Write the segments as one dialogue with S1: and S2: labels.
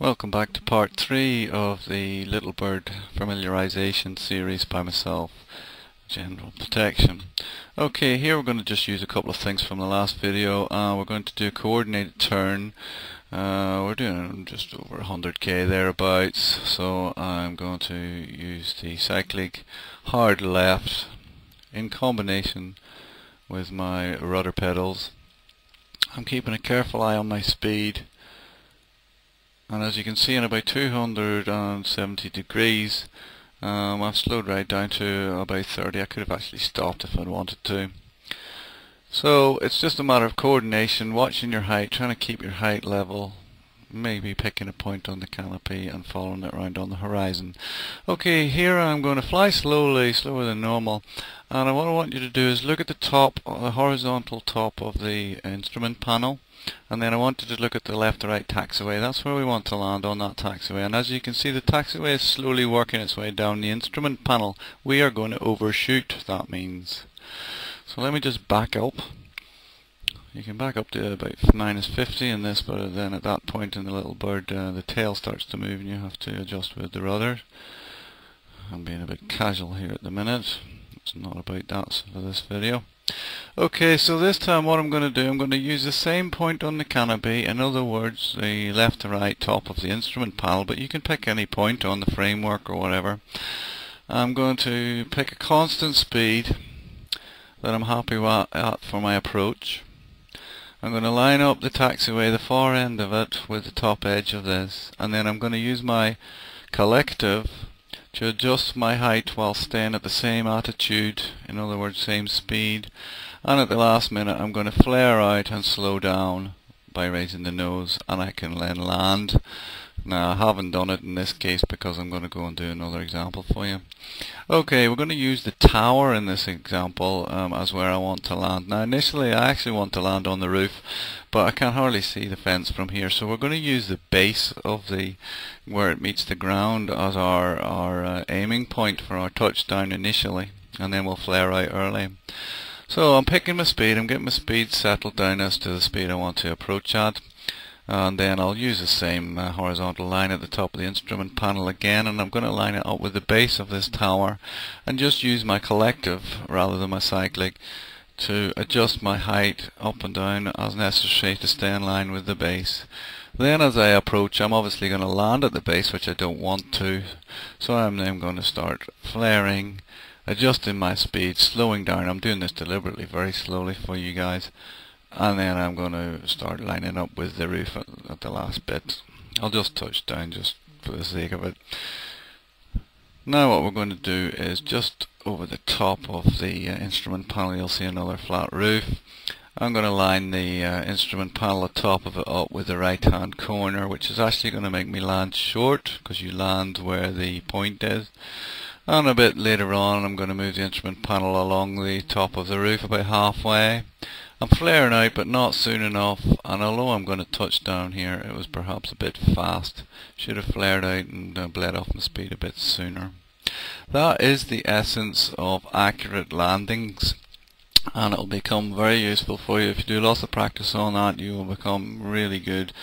S1: Welcome back to part 3 of the LittleBird familiarization series by myself, General Protection. Okay, here we're going to just use a couple of things from the last video. We're going to do a coordinated turn. We're doing just over 100k thereabouts, so I'm going to use the cyclic hard left in combination with my rudder pedals. I'm keeping a careful eye on my speed. And as you can see, in about 270 degrees, I've slowed right down to about 30. I could have actually stopped if I'd wanted to. So it's just a matter of coordination, watching your height, trying to keep your height level, maybe picking a point on the canopy and following it around on the horizon. Okay, here I'm going to fly slowly, slower than normal. And what I want you to do is look at the top, the horizontal top of the instrument panel. And then I want you to look at the left to right taxiway. That's where we want to land, on that taxiway. And as you can see, the taxiway is slowly working its way down the instrument panel. We are going to overshoot, that means. So let me just back up. You can back up to about -50 in this, but then at that point in the LittleBird, the tail starts to move and you have to adjust with the rudder. I'm being a bit casual here at the minute. It's not about that for this video. Okay, so this time what I'm going to do, I'm going to use the same point on the canopy, in other words the left to right top of the instrument panel, but you can pick any point on the framework or whatever. I'm going to pick a constant speed that I'm happy at for my approach. I'm going to line up the taxiway, the far end of it, with the top edge of this, and then I'm going to use my collective to adjust my height while staying at the same attitude, in other words same speed, and at the last minute I'm going to flare out and slow down by raising the nose, and I can then land. Now I haven't done it in this case because I'm going to go and do another example for you. Okay, we're going to use the tower in this example as where I want to land. Now initially I actually want to land on the roof, but I can hardly see the fence from here, so we're going to use the base of the where it meets the ground as our aiming point for our touchdown initially, and then we'll flare out early. So I'm picking my speed, I'm getting my speed settled down as to the speed I want to approach at, and then I'll use the same horizontal line at the top of the instrument panel again, and I'm going to line it up with the base of this tower and just use my collective rather than my cyclic to adjust my height up and down as necessary to stay in line with the base. Then as I approach, I'm obviously going to land at the base, which I don't want to, so I'm then going to start flaring, adjusting my speed, slowing down. I'm doing this deliberately very slowly for you guys, and then I'm going to start lining up with the roof at the last bit. I'll just touch down just for the sake of it. Now what we're going to do is just over the top of the instrument panel, you'll see another flat roof. I'm going to line the instrument panel, the top of it, up with the right hand corner, which is actually going to make me land short because you land where the point is. And a bit later on I'm going to move the instrument panel along the top of the roof about halfway. I'm flaring out but not soon enough, and although I'm going to touch down here, it was perhaps a bit fast. Should have flared out and bled off my speed a bit sooner. That is the essence of accurate landings, and it will become very useful for you. If you do lots of practice on that, you will become really good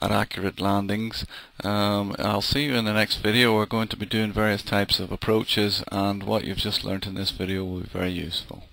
S1: at accurate landings. I'll see you in the next video. We're going to be doing various types of approaches, and what you've just learnt in this video will be very useful.